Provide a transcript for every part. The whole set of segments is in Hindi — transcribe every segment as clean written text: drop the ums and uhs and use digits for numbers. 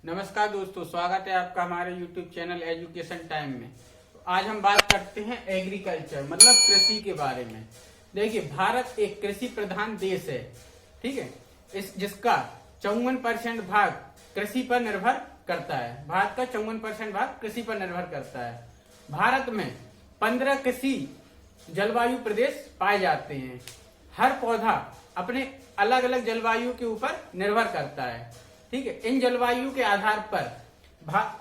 नमस्कार दोस्तों, स्वागत है आपका हमारे YouTube चैनल एजुकेशन टाइम में। आज हम बात करते हैं एग्रीकल्चर मतलब कृषि के बारे में। देखिए, भारत एक कृषि प्रधान देश है, ठीक है। जिसका 54% भाग कृषि पर निर्भर करता है। भारत का 54% भाग कृषि पर निर्भर करता है। भारत में 15 कृषि जलवायु प्रदेश पाए जाते हैं। हर पौधा अपने अलग अलग जलवायु के ऊपर निर्भर करता है, ठीक है। इन जलवायु के आधार पर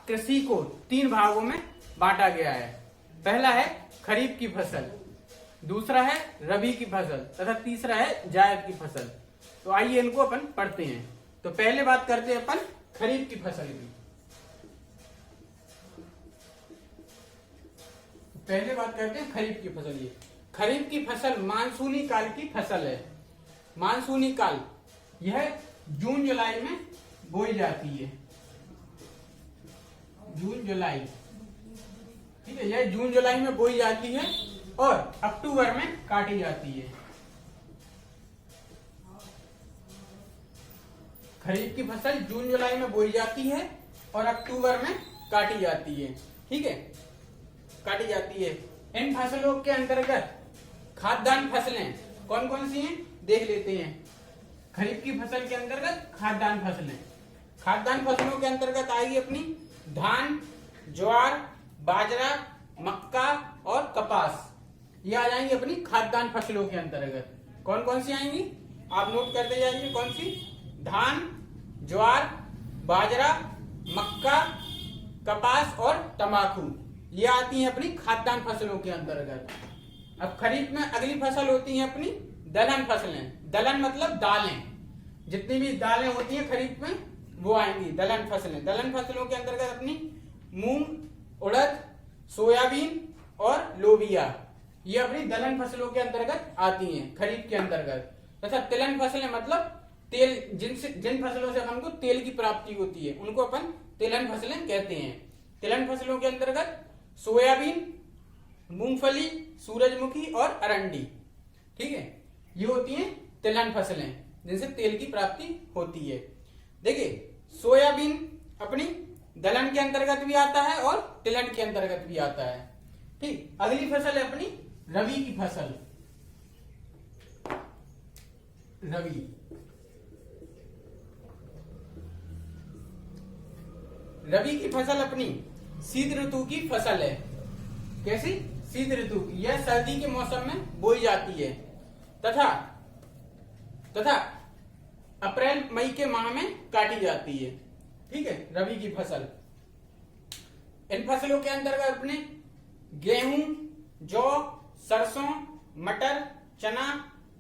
कृषि को 3 भागों में बांटा गया है। पहला है खरीफ की फसल, दूसरा है रबी की फसल तथा तीसरा है जायद की फसल। तो आइए इनको अपन पढ़ते हैं। तो पहले बात करते हैं अपन खरीफ की फसल की। पहले बात करते हैं खरीफ की फसल। ये खरीफ की फसल मानसूनी काल की फसल है। मानसूनी काल यह जून जुलाई में बोई जाती है। जून जुलाई, ठीक है। यह जून जुलाई में बोई जाती है और अक्टूबर में काटी जाती है। खरीफ की फसल जून जुलाई में बोई जाती है और अक्टूबर में काटी जाती है, ठीक है। काटी जाती है। इन फसलों के अंतर्गत खाद्यान्न फसलें कौन कौन सी हैं देख लेते हैं। खरीफ की फसल के अंतर्गत खाद्यान्न फसलें, खाद्यान्न फसलों के अंतर्गत आएगी अपनी धान, ज्वार, बाजरा, मक्का और कपास। ये आ जाएंगी अपनी खाद्यान्न फसलों के अंतर्गत। कौन कौन सी आएंगी आप नोट करते जाइए। कौन सी? धान, ज्वार, बाजरा, मक्का, कपास और तंबाकू। ये आती है अपनी खाद्यान्न फसलों के अंतर्गत। अब खरीफ में अगली फसल होती है अपनी दलहन फसलें। दलहन मतलब दालें। जितनी भी दालें होती हैं खरीफ में वो आएंगी दलहन फसलें। दलहन फसलों के अंतर्गत अपनी मूंग, उड़द, सोयाबीन और लोबिया, ये अपनी दलहन फसलों के अंतर्गत आती हैं खरीफ के अंतर्गत। तथा तिलहन फसलें मतलब तेल, जिन फसलों से हमको तेल की प्राप्ति होती है उनको अपन तिलहन फसलें कहते हैं। तिलहन फसलों के अंतर्गत सोयाबीन, मूंगफली, सूरजमुखी और अरंडी, ठीक है। ये होती हैं तिलहन फसलें जिनसे तेल की प्राप्ति होती है। देखिए, सोयाबीन अपनी दलहन के अंतर्गत भी आता है और तिलहन के अंतर्गत भी आता है, ठीक। अगली फसल है अपनी रबी की फसल। रबी, रबी की फसल अपनी शीत ऋतु की फसल है। कैसी? शीत ऋतु की। यह सर्दी के मौसम में बोई जाती है तथा अप्रैल मई के माह में काटी जाती है, ठीक है। रबी की फसल। इन फसलों के अंतर्गत अपने गेहूं, जौ, सरसों, मटर, चना,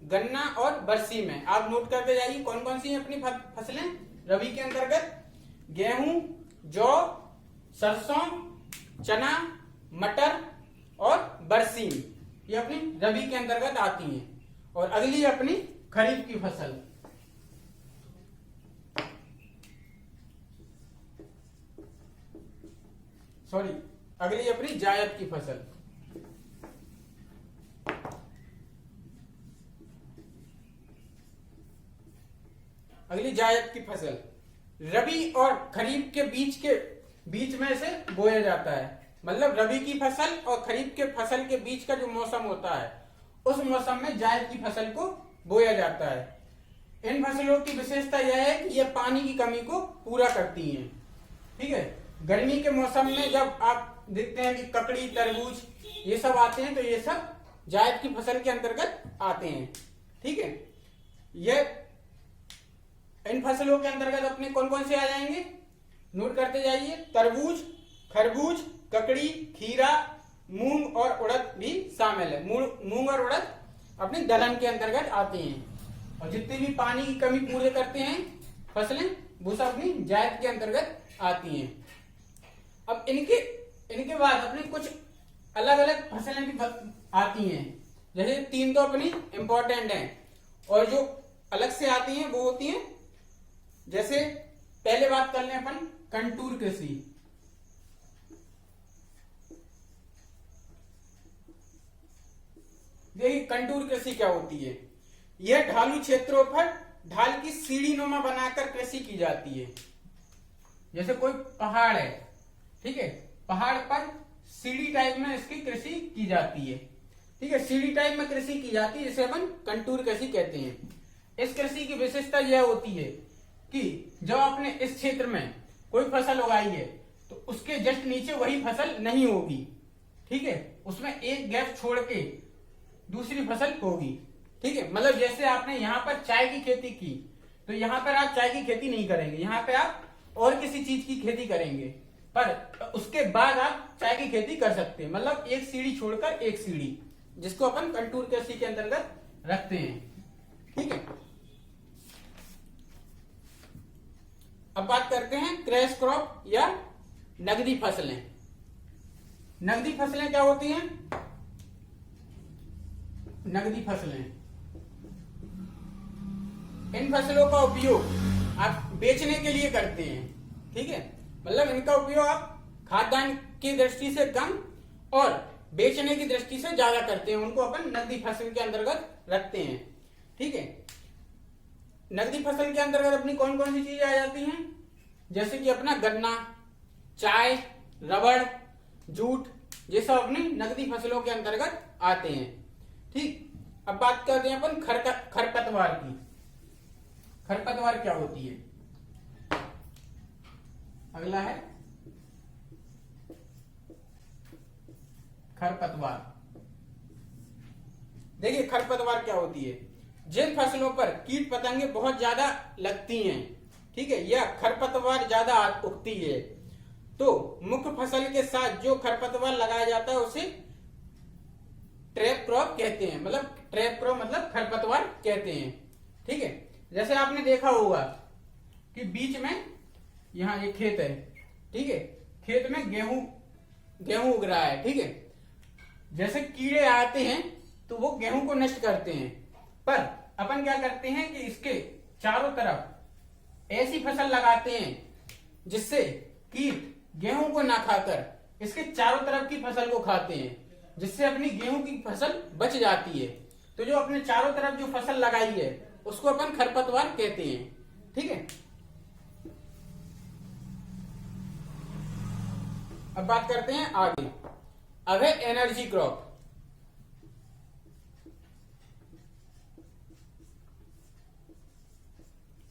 गन्ना और बरसी में आप नोट करते जाइए कौन कौन सी हैं अपनी फसलें रबी के अंतर्गत। गेहूं, जौ, सरसों, चना, मटर और बरसीम, ये अपनी रबी के अंतर्गत आती हैं। और अगली अपनी खरीफ की फसल। अगली अपनी जायद की फसल। अगली जायद की फसल रबी और खरीफ के बीच में से बोया जाता है। मतलब रबी की फसल और खरीफ के फसल के बीच का जो मौसम होता है उस मौसम में जायद की फसल को बोया जाता है। इन फसलों की विशेषता यह है कि यह पानी की कमी को पूरा करती हैं, ठीक है। गर्मी के मौसम में जब आप देखते हैं कि ककड़ी, तरबूज ये सब आते हैं तो ये सब जायद की फसल के अंतर्गत आते हैं, ठीक है। ये इन फसलों के अंतर्गत अपने कौन कौन से आ जाएंगे नोट करते जाइए। तरबूज, खरबूज, ककड़ी, खीरा, मूंग और उड़द भी शामिल है। मूंग और उड़द अपने दलहन के अंतर्गत आते हैं। और जितनी भी पानी की कमी पूरे करते हैं फसलें वो सब अपनी जायद के अंतर्गत आती हैं। अब इनके बाद अपनी कुछ अलग अलग फसलें भी आती हैं। जैसे 3 तो अपनी इंपॉर्टेंट हैं और जो अलग से आती हैं वो होती हैं, जैसे पहले बात कर लें अपन कंटूर कृषि। देखिए, कंटूर कृषि क्या होती है। यह ढालू क्षेत्रों पर ढाल की सीढ़ी नुमा बनाकर कृषि की जाती है। जैसे कोई पहाड़ है, ठीक है, पहाड़ पर सीढ़ी टाइप में इसकी कृषि की जाती है, ठीक है, सीढ़ी टाइप में कृषि की जाती है, जिसे अपन कंटूर कृषि कहते हैं। इस कृषि की विशेषता यह होती है कि जब आपने इस क्षेत्र में कोई फसल उगाई है तो उसके जस्ट नीचे वही फसल नहीं होगी, ठीक है, उसमें एक गैप छोड़ के दूसरी फसल होगी, ठीक है। मतलब जैसे आपने यहाँ पर चाय की खेती की तो यहाँ पर आप चाय की खेती नहीं करेंगे, यहाँ पे आप और किसी चीज की खेती करेंगे, पर उसके बाद आप चाय की खेती कर सकते हैं। मतलब एक सीढ़ी छोड़कर एक सीढ़ी, जिसको अपन कंटूर कृषि के अंतर्गत रखते हैं, ठीक है। अब बात करते हैं क्रैश क्रॉप या नगदी फसलें। नगदी फसलें क्या होती हैं? नगदी फसलें, इन फसलों का उपयोग आप बेचने के लिए करते हैं, ठीक है। मतलब इनका उपयोग आप खाद्यान्न की दृष्टि से कम और बेचने की दृष्टि से ज्यादा करते हैं, उनको अपन नगदी फसल के अंतर्गत रखते हैं, ठीक है। नगदी फसल के अंतर्गत अपनी कौन कौन सी चीजें आ जाती हैं? जैसे कि अपना गन्ना, चाय, रबड़, जूट, ये सब अपनी नगदी फसलों के अंतर्गत आते हैं, ठीक। अब बात करते हैं अपन खरपतवार की। खरपतवार क्या होती है? अगला है खरपतवार। देखिए खरपतवार क्या होती है? जिन फसलों पर कीट पतंगे बहुत ज्यादा लगती हैं, ठीक है, या खरपतवार ज्यादा उगती है, तो मुख्य फसल के साथ जो खरपतवार लगाया जाता है उसे ट्रैप क्रॉप कहते हैं। मतलब ट्रैप क्रॉप मतलब खरपतवार कहते हैं, ठीक है। जैसे आपने देखा होगा कि बीच में यहाँ एक खेत है, ठीक है, खेत में गेहूं उग रहा है, ठीक है। जैसे कीड़े आते हैं तो वो गेहूं को नष्ट करते हैं, पर अपन क्या करते हैं कि इसके चारों तरफ ऐसी फसल लगाते हैं जिससे कीट गेहूं को ना खाकर इसके चारों तरफ की फसल को खाते हैं, जिससे अपनी गेहूं की फसल बच जाती है। तो जो अपने चारों तरफ जो फसल लगाई है उसको अपन खरपतवार कहते हैं, ठीक है। अब बात करते हैं आगे। अब है energy crop.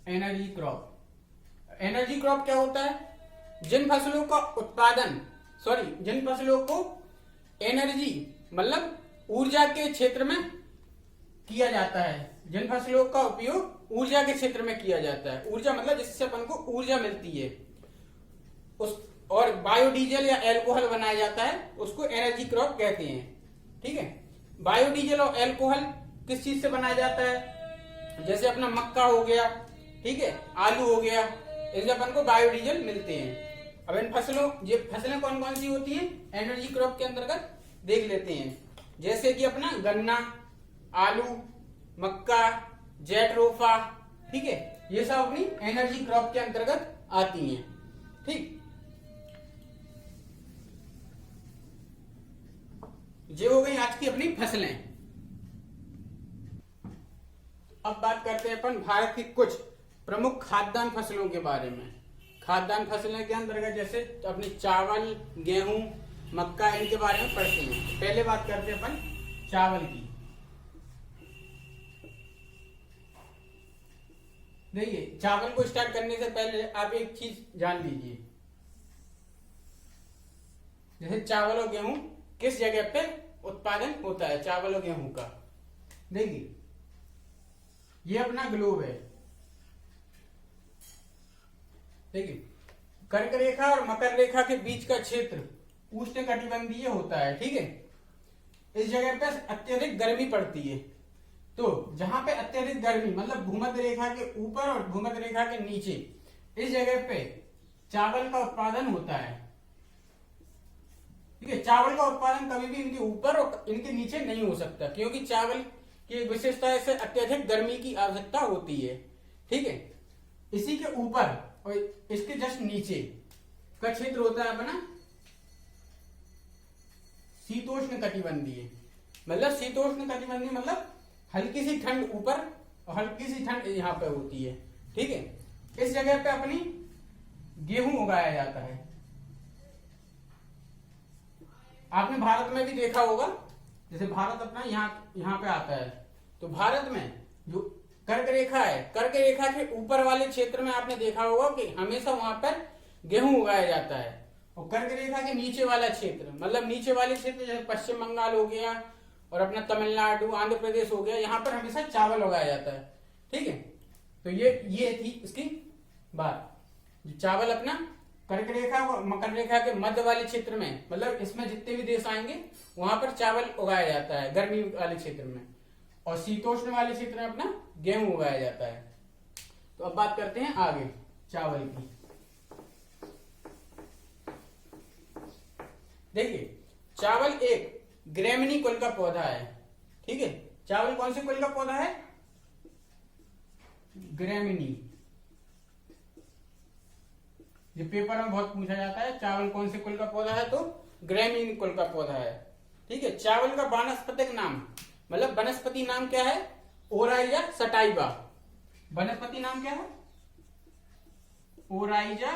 Energy crop, energy crop क्या होता है? जिन फसलों को एनर्जी मतलब ऊर्जा के क्षेत्र में किया जाता है, जिन फसलों का उपयोग ऊर्जा के क्षेत्र में किया जाता है, ऊर्जा मतलब जिससे अपन को ऊर्जा मिलती है, उस और बायोडीजल या एल्कोहल बनाया जाता है, उसको एनर्जी क्रॉप कहते हैं, ठीक है। बायोडीजल और एल्कोहल किस चीज से बनाया जाता है? जैसे अपना मक्का हो गया, ठीक है, आलू हो गया, इससे अपन को बायोडीजल मिलते हैं। अब इन ये फसलें कौन कौन सी होती हैं एनर्जी क्रॉप के अंतर्गत देख लेते हैं। जैसे कि अपना गन्ना, आलू, मक्का, जेट्रोफा, ठीक है, ये सब अपनी एनर्जी क्रॉप के अंतर्गत आती हैं, ठीक। ये हो गई आज की अपनी फसलें। अब बात करते हैं अपन भारत की कुछ प्रमुख खाद्यान्न फसलों के बारे में। खाद्यान्न फसलों के अंतर्गत जैसे अपनी चावल, गेहूं, मक्का, इनके बारे में पढ़ते हैं। पहले बात करते हैं अपन चावल की। देखिए चावल को स्टार्ट करने से पहले आप एक चीज जान लीजिए, जैसे चावल और गेहूं किस जगह पे उत्पादन होता है चावल और गेहूं का। देखिए ये अपना ग्लोब है, देखिए कर्क रेखा और मकर रेखा के बीच का क्षेत्र उष्णकटिबंधीय होता है, ठीक है। इस जगह पे अत्यधिक गर्मी पड़ती है, तो जहां पे अत्यधिक गर्मी मतलब भूमध्य रेखा के ऊपर और भूमध्य रेखा के नीचे, इस जगह पे चावल का उत्पादन होता है, ठीक है। चावल का उत्पादन कभी भी इनके ऊपर और इनके नीचे नहीं हो सकता, क्योंकि चावल की एक विशेषता से अत्यधिक गर्मी की आवश्यकता होती है, ठीक है। इसी के ऊपर और इसके जस्ट नीचे का क्षेत्र होता है अपना शीतोष्ण कटिबंधीय। मतलब शीतोष्ण कटिबंधीय मतलब हल्की सी ठंड ऊपर और हल्की सी ठंड यहाँ पे होती है, ठीक है। इस जगह पे अपनी गेहूं उगाया जाता है। आपने भारत में भी देखा होगा, जैसे भारत अपना यहाँ पे आता है, तो भारत में जो कर्क रेखा है, कर्क रेखा के ऊपर वाले क्षेत्र में आपने देखा होगा कि हमेशा वहां पर गेहूं उगाया जाता है। और कर्क रेखा के नीचे वाला क्षेत्र, मतलब नीचे वाले क्षेत्र जैसे पश्चिम बंगाल हो गया और अपना तमिलनाडु, आंध्र प्रदेश हो गया, यहाँ पर हमेशा चावल उगाया जाता है। ठीक है, तो ये थी इसकी बात। चावल अपना कर्क रेखा और मकर रेखा के मध्य वाले क्षेत्र में, मतलब इसमें जितने भी देश आएंगे वहां पर चावल उगाया जाता है गर्मी वाले क्षेत्र में, और शीतोष्ण वाले क्षेत्र में अपना गेहूं उगाया जाता है। तो अब बात करते हैं आगे चावल की। देखिए, चावल एक ग्रेमिनी कुल का पौधा है। ठीक है, चावल कौन से कुल का पौधा है? ग्रेमिनी। ये पेपर में बहुत पूछा जाता है, चावल कौन से कुल का पौधा है, तो ग्रेमिनी कुल का पौधा है। ठीक है, चावल का वानस्पतिक नाम, मतलब वनस्पति नाम क्या है? Oryza sativa. वनस्पति नाम क्या है? Oryza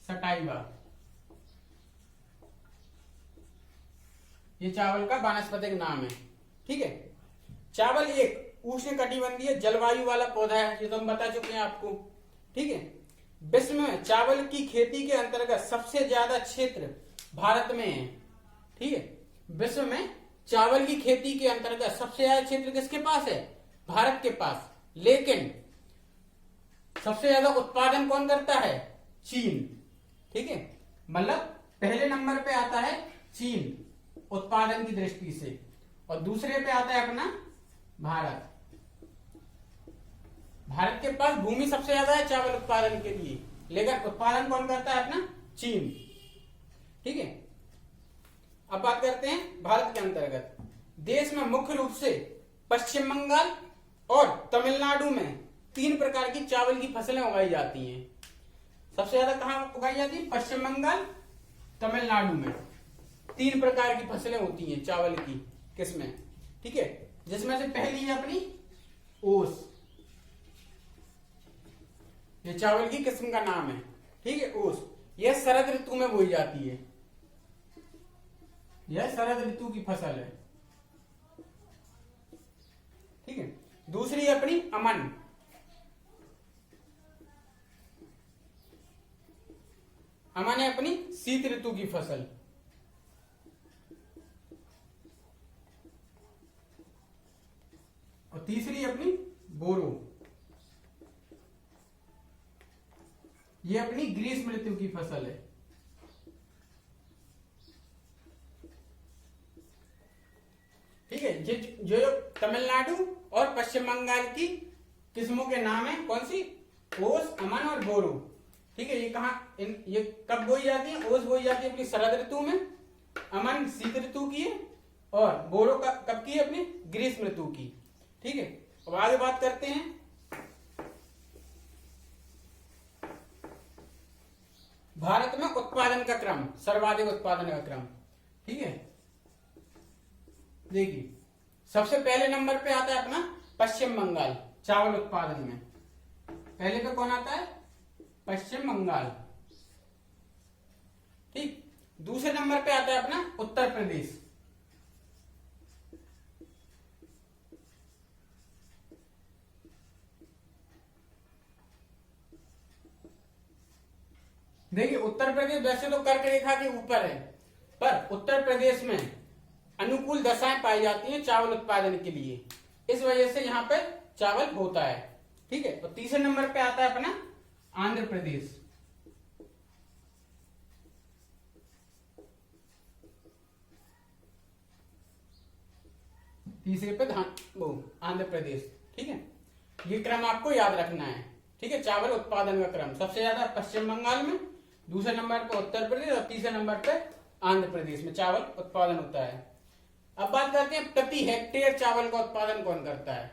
sativa. ये चावल का वानस्पतिक नाम है। ठीक है, चावल एक उष्णकटिबंधीय जलवायु वाला पौधा है, ये तो हम बता चुके हैं आपको। ठीक है, विश्व में चावल की खेती के अंतर्गत सबसे ज्यादा क्षेत्र भारत में है। ठीक है, विश्व में चावल की खेती के अंतर्गत सबसे ज्यादा क्षेत्र किसके पास है? भारत के पास। लेकिन सबसे ज्यादा उत्पादन कौन करता है? चीन। ठीक है, मतलब पहले नंबर पे आता है चीन उत्पादन की दृष्टि से, और दूसरे पे आता है अपना भारत। भारत के पास भूमि सबसे ज्यादा है चावल उत्पादन के लिए, लेकिन उत्पादन कौन करता है? अपना चीन। ठीक है, अब बात करते हैं भारत के अंतर्गत। देश में मुख्य रूप से पश्चिम बंगाल और तमिलनाडु में 3 प्रकार की चावल की फसलें उगाई जाती हैं। सबसे ज्यादा कहां उगाई जाती है? पश्चिम बंगाल, तमिलनाडु में 3 प्रकार की फसलें होती हैं चावल की किस्में। ठीक है, जिसमें से पहली है अपनी ओस। ये चावल की किस्म का नाम है। ठीक है, ओस। यह शरद ऋतु में बोई जाती है, यह शरद ऋतु की फसल है। ठीक है, दूसरी अपनी अमन। अमन है अपनी शीत ऋतु की फसल। और तीसरी अपनी बोरो, ये अपनी ग्रीष्म ऋतु की फसल है। ठीक है, जो तमिलनाडु और पश्चिम बंगाल की किस्मों के नाम है कौन सी? ओस, अमन और बोरो। ठीक है, ये कहाँ ये कब बोई जाती है? ओस बोई जाती है अपनी शरद ऋतु में, अमन शीत ऋतु की है, और बोरो कब की है? अपनी ग्रीष्म ऋतु की। ठीक है, अब आगे बात करते हैं भारत में उत्पादन का क्रम, सर्वाधिक उत्पादन का क्रम। ठीक है, देखिए सबसे पहले नंबर पे आता है अपना पश्चिम बंगाल चावल उत्पादन में। पहले पे कौन आता है? पश्चिम बंगाल। ठीक, दूसरे नंबर पे आता है अपना उत्तर प्रदेश। देखिए, उत्तर प्रदेश वैसे तो कर्क रेखा के ऊपर है, पर उत्तर प्रदेश में अनुकूल दशाएं पाई जाती हैं चावल उत्पादन के लिए, इस वजह से यहाँ पे चावल होता है। ठीक है, तो तीसरे नंबर पे आता है अपना आंध्र प्रदेश। तीसरे पे आंध्र प्रदेश। ठीक है, ये क्रम आपको याद रखना है। ठीक है, चावल उत्पादन का क्रम सबसे ज्यादा पश्चिम बंगाल में, दूसरे नंबर पे उत्तर प्रदेश, और तीसरे नंबर पे आंध्र प्रदेश में चावल उत्पादन होता है। अब बात करते हैं प्रति हेक्टेयर चावल का उत्पादन कौन करता है।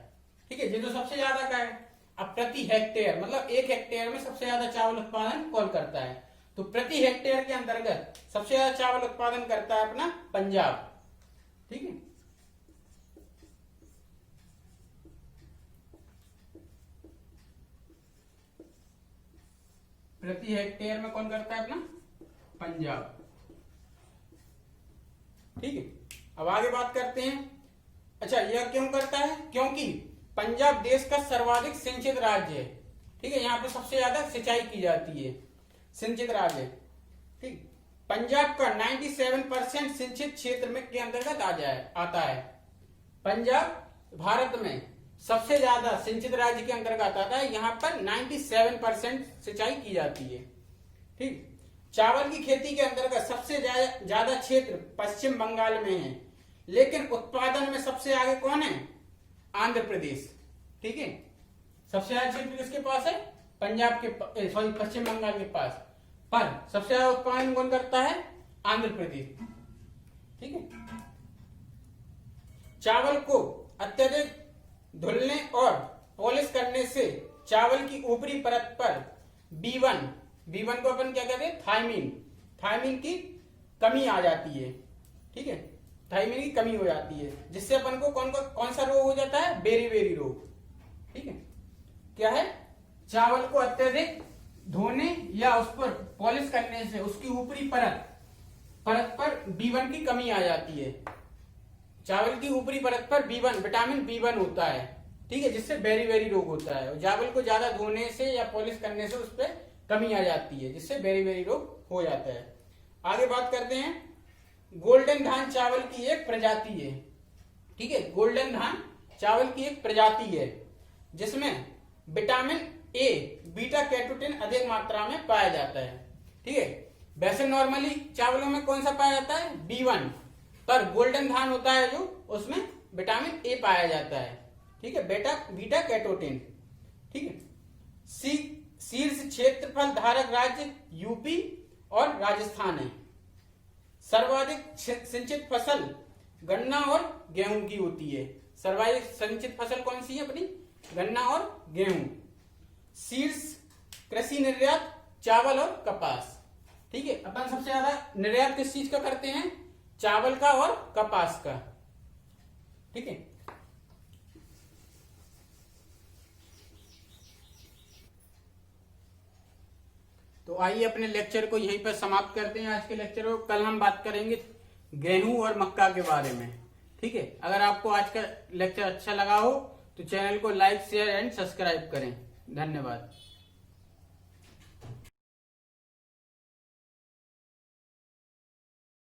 ठीक है, ये तो सबसे ज्यादा का है। अब प्रति हेक्टेयर मतलब 1 हेक्टेयर में सबसे ज्यादा चावल उत्पादन कौन करता है, तो प्रति हेक्टेयर के अंतर्गत सबसे ज्यादा चावल उत्पादन करता है अपना पंजाब। ठीक है, प्रति हेक्टेयर में कौन करता है अपना? पंजाब। ठीक है, अब आगे बात करते हैं। अच्छा, यह क्यों करता है? क्योंकि पंजाब देश का सर्वाधिक सिंचित राज्य है। ठीक है, यहाँ पे सबसे ज्यादा सिंचाई की जाती है, सिंचित राज्य। ठीक, पंजाब का 97% सिंचित क्षेत्र में के अंतर्गत आता है। पंजाब भारत में सबसे ज्यादा सिंचित राज्य के अंतर्गत आता है। यहाँ पर 97% सिंचाई की जाती है। ठीक, चावल की खेती के अंतर्गत सबसे ज्यादा क्षेत्र पश्चिम बंगाल में है, लेकिन उत्पादन में सबसे आगे कौन है? आंध्र प्रदेश। ठीक है, सबसे ज्यादा क्षेत्र किसके पास है? पंजाब के सॉरी पश्चिम बंगाल के पास, पर सबसे ज्यादा उत्पादन कौन करता है? आंध्र प्रदेश। ठीक है, चावल को अत्यधिक धुलने और पॉलिश करने से चावल की ऊपरी परत पर B1 को अपन क्या कहते हैं? थायमीन की कमी आ जाती है। ठीक है, थायमीन की कमी हो जाती है, जिससे अपन को कौन सा रोग हो जाता है? बेरी रोग। ठीक है, क्या है? चावल को अत्यधिक धोने या उस पर पॉलिश करने से उसकी ऊपरी परत पर B1 की कमी आ जाती है। चावल की ऊपरी परत पर विटामिन B1 होता है। ठीक है, जिससे बेरी रोग होता है। और चावल को ज्यादा धोने से या पॉलिश करने से उस पर कमी आ जाती है, जिससे बेरी रोग हो जाता है। आगे बात करते हैं। गोल्डन धान चावल की एक प्रजाति है। ठीक है, गोल्डन धान चावल की एक प्रजाति है, जिसमें विटामिन ए बीटा कैरोटीन अधिक मात्रा में पाया जाता है। ठीक है, वैसे नॉर्मली चावलों में कौन सा पाया जाता है? B1, पर गोल्डन धान होता है जो, उसमें विटामिन ए पाया जाता है। ठीक है, बीटा कैरोटीन। ठीक है, शीर्ष क्षेत्रफल धारक राज्य यूपी और राजस्थान है। सर्वाधिक सिंचित फसल गन्ना और गेहूं की होती है। सर्वाधिक सिंचित फसल कौन सी है अपनी? गन्ना और गेहूं। शीर्ष कृषि निर्यात चावल और कपास। ठीक है, अपन सबसे ज्यादा निर्यात किस चीज का करते हैं? चावल का और कपास का। ठीक है, तो आइए अपने लेक्चर को यहीं पर समाप्त करते हैं। आज के लेक्चर को कल हम बात करेंगे गेहूं और मक्का के बारे में। ठीक है, अगर आपको आज का लेक्चर अच्छा लगा हो तो चैनल को लाइक, शेयर एंड सब्सक्राइब करें। धन्यवाद।